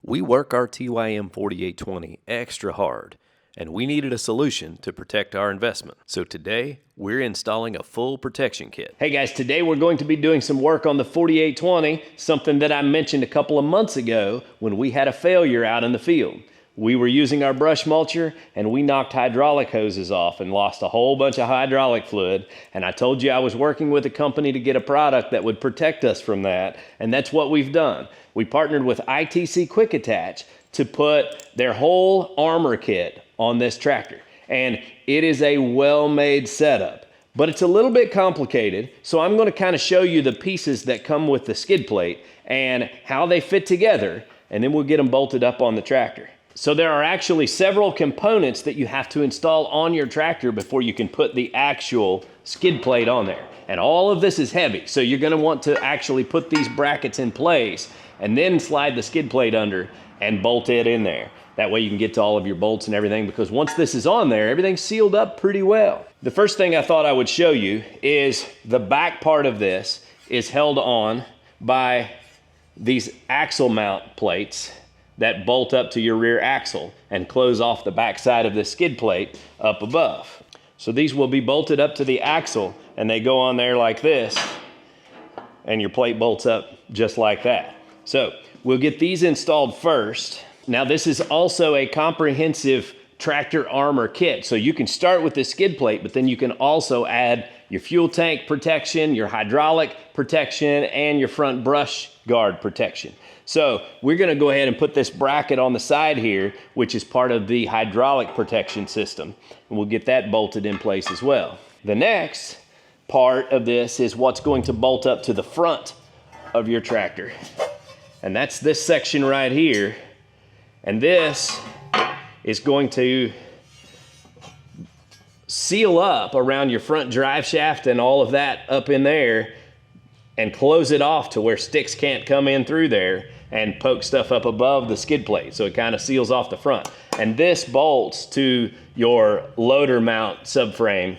We work our TYM 4820 extra hard, and we needed a solution to protect our investment. So today, we're installing a full protection kit. Hey guys, today we're going to be doing some work on the 4820, something that I mentioned a couple of months ago when we had a failure out in the field. We were using our brush mulcher and we knocked hydraulic hoses off and lost a whole bunch of hydraulic fluid. And I told you I was working with a company to get a product that would protect us from that. And that's what we've done. We partnered with ITC Quick Attach to put their whole armor kit on this tractor. And it is a well-made setup, but it's a little bit complicated. So I'm going to kind of show you the pieces that come with the skid plate and how they fit together. And then we'll get them bolted up on the tractor. So there are actually several components that you have to install on your tractor before you can put the actual skid plate on there. And all of this is heavy, so you're going to want to actually put these brackets in place and then slide the skid plate under and bolt it in there. That way you can get to all of your bolts and everything, because once this is on there, everything's sealed up pretty well. The first thing I thought I would show you is the back part of this is held on by these axle mount plates that bolt up to your rear axle and close off the back side of the skid plate up above. So these will be bolted up to the axle and they go on there like this, and your plate bolts up just like that. So we'll get these installed first. Now this is also a comprehensive tractor armor kit. So you can start with the skid plate, but then you can also add your fuel tank protection, your hydraulic protection, and your front brush guard protection. So we're going to go ahead and put this bracket on the side here, which is part of the hydraulic protection system. And we'll get that bolted in place as well. The next part of this is what's going to bolt up to the front of your tractor. And that's this section right here. And this is going to seal up around your front drive shaft and all of that up in there and close it off to where sticks can't come in through there and poke stuff up above the skid plate. So it kind of seals off the front. And this bolts to your loader mount subframe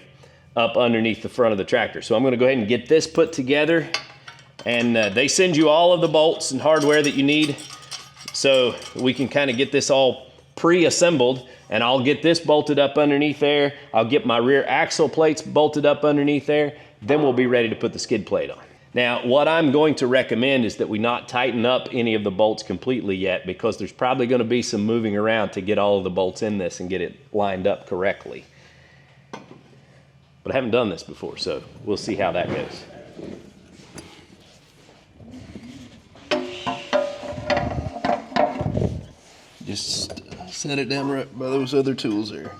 up underneath the front of the tractor. So I'm going to go ahead and get this put together. And they send you all of the bolts and hardware that you need, so we can kind of get this all pre-assembled. And I'll get this bolted up underneath there. I'll get my rear axle plates bolted up underneath there. Then we'll be ready to put the skid plate on. Now, what I'm going to recommend is that we not tighten up any of the bolts completely yet, because there's probably going to be some moving around to get all of the bolts in this and get it lined up correctly. But I haven't done this before, so we'll see how that goes. Just set it down right by those other tools there.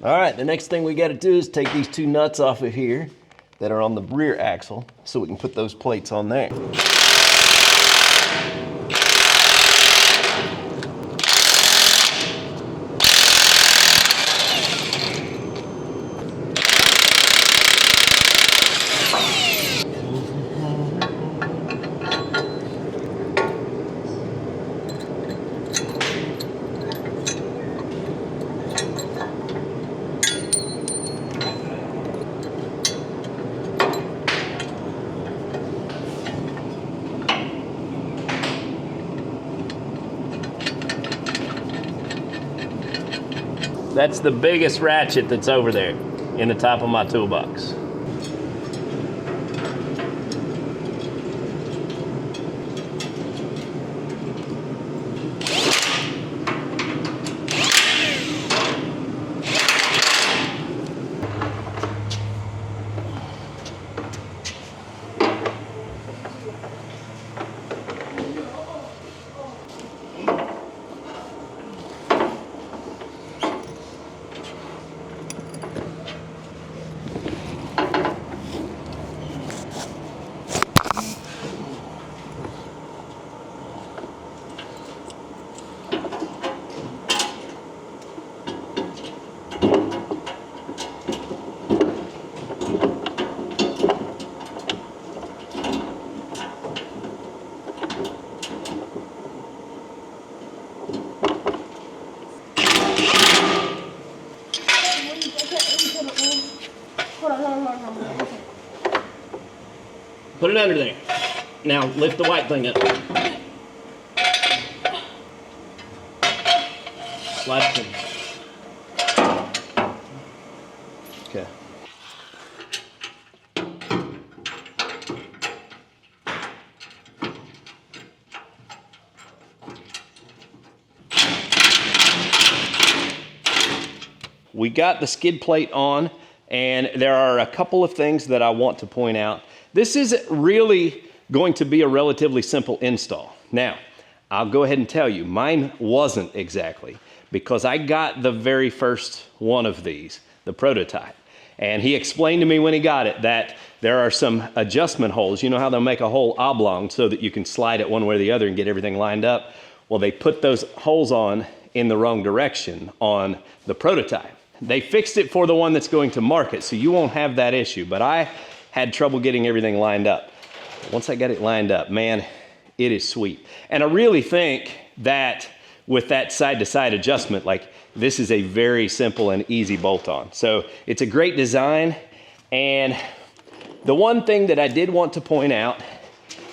All right, the next thing we got to do is take these two nuts off of here that are on the rear axle so we can put those plates on there. That's the biggest ratchet that's over there in the top of my toolbox. Put it under there. Now lift the white thing up. Slide it in. Okay. We got the skid plate on, and there are a couple of things that I want to point out. This is really going to be a relatively simple install. Now, I'll go ahead and tell you, mine wasn't exactly, because I got the very first one of these, the prototype. And he explained to me when he got it that there are some adjustment holes. You know how they'll make a hole oblong so that you can slide it one way or the other and get everything lined up? Well, they put those holes on in the wrong direction on the prototype. They fixed it for the one that's going to market, so you won't have that issue. But I had trouble getting everything lined up. Once I got it lined up, man, it is sweet. And I really think that with that side-to-side adjustment, like, this is a very simple and easy bolt-on. So it's a great design. And the one thing that I did want to point out,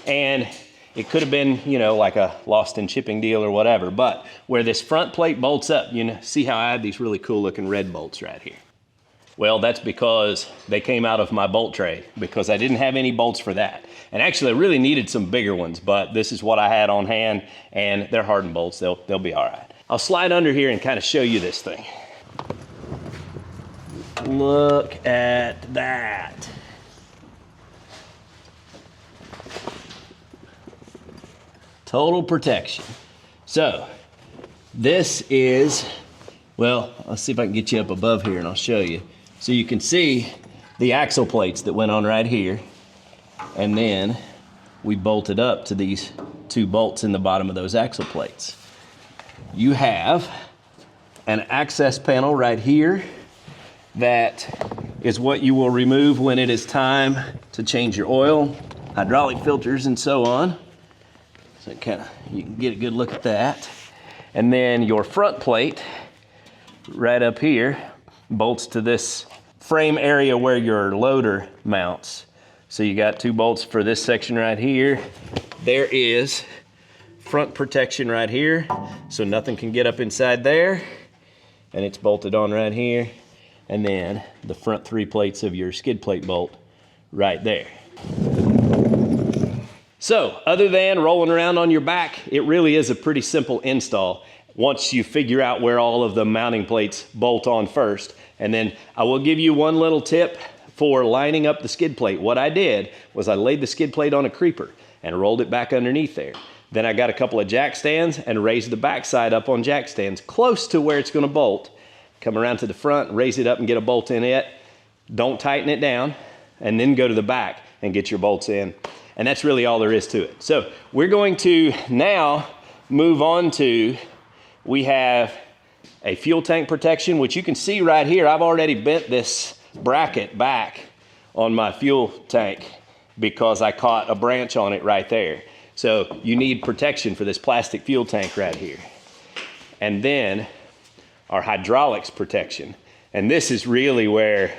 and it could have been, you know, like a lost in shipping deal or whatever, but where this front plate bolts up, you know, see how I have these really cool looking red bolts right here? Well, that's because they came out of my bolt tray, because I didn't have any bolts for that. And actually I really needed some bigger ones, but this is what I had on hand, and they're hardened bolts. They'll be all right. I'll slide under here and kind of show you this thing. Look at that. Total protection. So this is, well, let's see if I can get you up above here and I'll show you. So you can see the axle plates that went on right here. And then we bolted up to these two bolts in the bottom of those axle plates. You have an access panel right here that is what you will remove when it is time to change your oil, hydraulic filters, and so on. So you can get a good look at that. And then your front plate right up here bolts to this frame area where your loader mounts. So you got two bolts for this section right here. There is front protection right here, so nothing can get up inside there. And it's bolted on right here. And then the front three plates of your skid plate bolt right there. So other than rolling around on your back, it really is a pretty simple install once you figure out where all of the mounting plates bolt on first. And then I will give you one little tip for lining up the skid plate. What I did was I laid the skid plate on a creeper and rolled it back underneath there. Then I got a couple of jack stands and raised the back side up on jack stands close to where it's gonna bolt. Come around to the front, raise it up and get a bolt in it. Don't tighten it down, and then go to the back and get your bolts in. And that's really all there is to it. So we're going to now move on to, we have a fuel tank protection, which you can see right here. I've already bent this bracket back on my fuel tank because I caught a branch on it right there. So you need protection for this plastic fuel tank right here. And then our hydraulics protection. And this is really where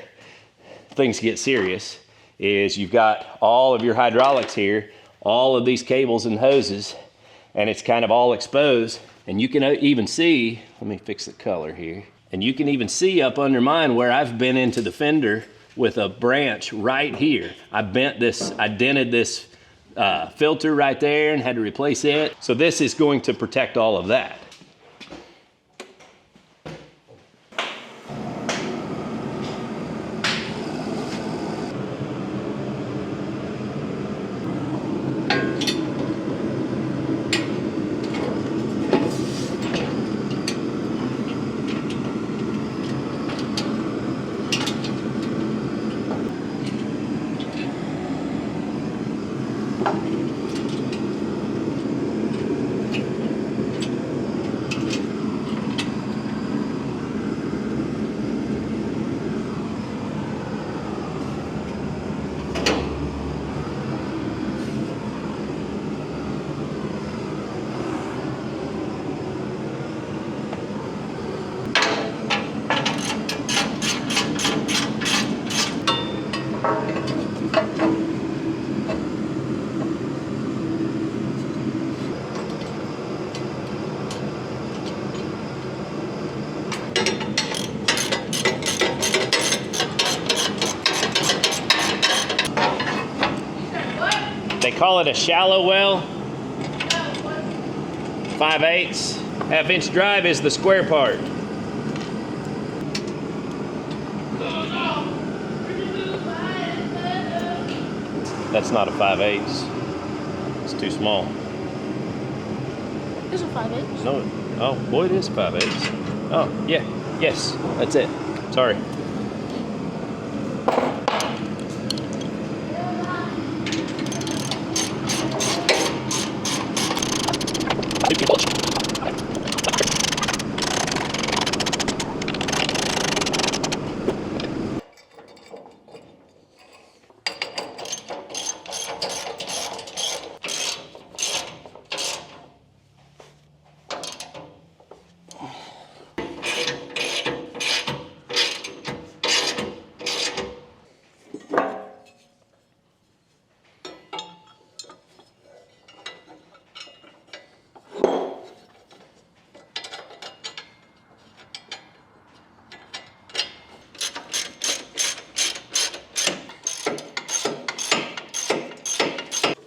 things get serious, is you've got all of your hydraulics here, all of these cables and hoses, and it's kind of all exposed. And you can even see, let me fix the color here, and you can even see up under mine where I've been into the fender with a branch right here. I dented this filter right there and had to replace it. So this is going to protect all of that. call it a shallow well? 5/8. Half-inch drive is the square part. That's not a 5/8. It's too small. It's a 5/8. No, oh boy, it is 5/8. Oh, yeah, yes, that's it. Sorry.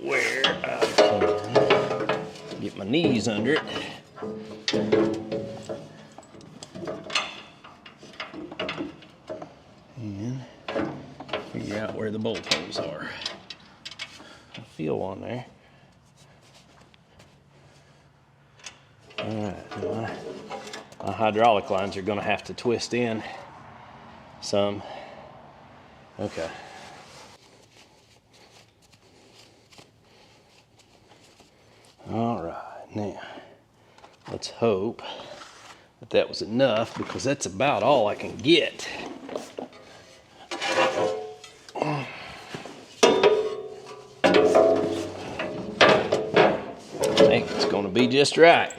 Where I can get my knees under it. And figure out where the bolt holes are. I feel one there. All right, now my hydraulic lines are gonna have to twist in some. Okay. All right, now let's hope that that was enough, because that's about all I can get. I think it's going to be just right.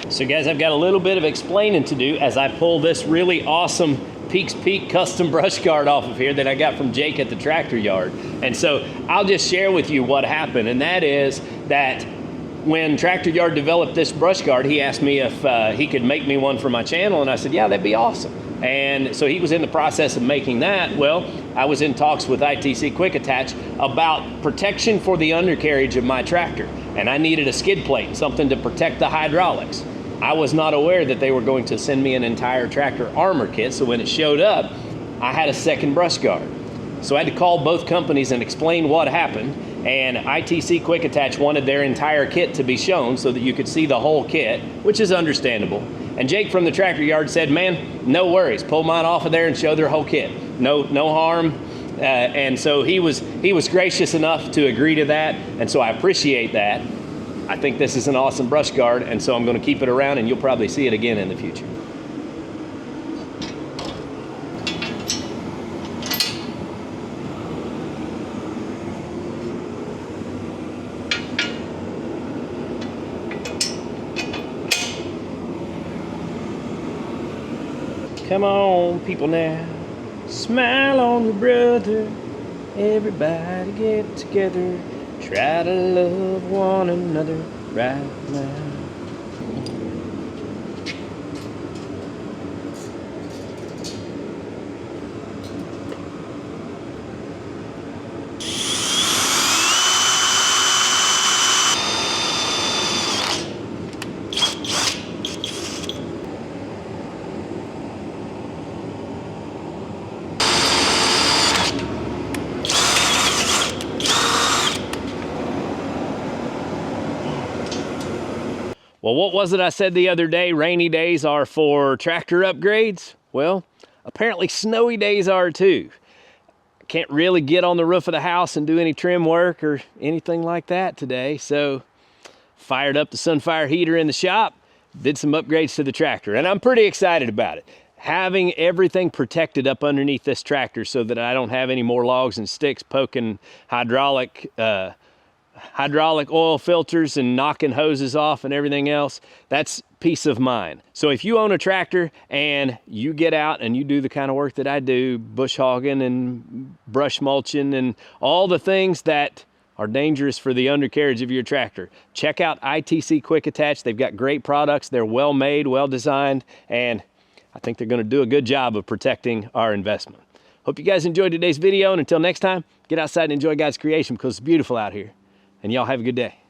So guys, I've got a little bit of explaining to do as I pull this really awesome Peak custom brush guard off of here that I got from Jake at the tractor yard. And so I'll just share with you what happened, and that is that when Tractor Yard developed this brush guard, he asked me if he could make me one for my channel, and I said, yeah, that'd be awesome. And so he was in the process of making that. Well, I was in talks with ITC Quick Attach about protection for the undercarriage of my tractor, and I needed a skid plate, something to protect the hydraulics. I was not aware that they were going to send me an entire tractor armor kit, so when it showed up, I had a second brush guard. So I had to call both companies and explain what happened, and ITC Quick Attach wanted their entire kit to be shown so that you could see the whole kit, which is understandable. And Jake from the tractor yard said, man, no worries, pull mine off of there and show their whole kit. No harm. And so he was gracious enough to agree to that, and so I appreciate that. I think this is an awesome brush guard, and so I'm going to keep it around, and you'll probably see it again in the future. Come on, people now, smile on your brother. Everybody get together. Try to love one another right now. Well, what was it I said the other day? Rainy days are for tractor upgrades? Well, apparently snowy days are too. Can't really get on the roof of the house and do any trim work or anything like that today. So fired up the Sunfire heater in the shop, did some upgrades to the tractor, and I'm pretty excited about it. Having everything protected up underneath this tractor so that I don't have any more logs and sticks poking hydraulic oil filters and knocking hoses off and everything else, that's peace of mind. So if you own a tractor and you get out and you do the kind of work that I do, bush hogging and brush mulching and all the things that are dangerous for the undercarriage of your tractor, check out ITC Quick Attach. They've got great products. They're well made, well designed, and I think they're going to do a good job of protecting our investment. Hope you guys enjoyed today's video, and until next time, get outside and enjoy God's creation because it's beautiful out here. And y'all have a good day.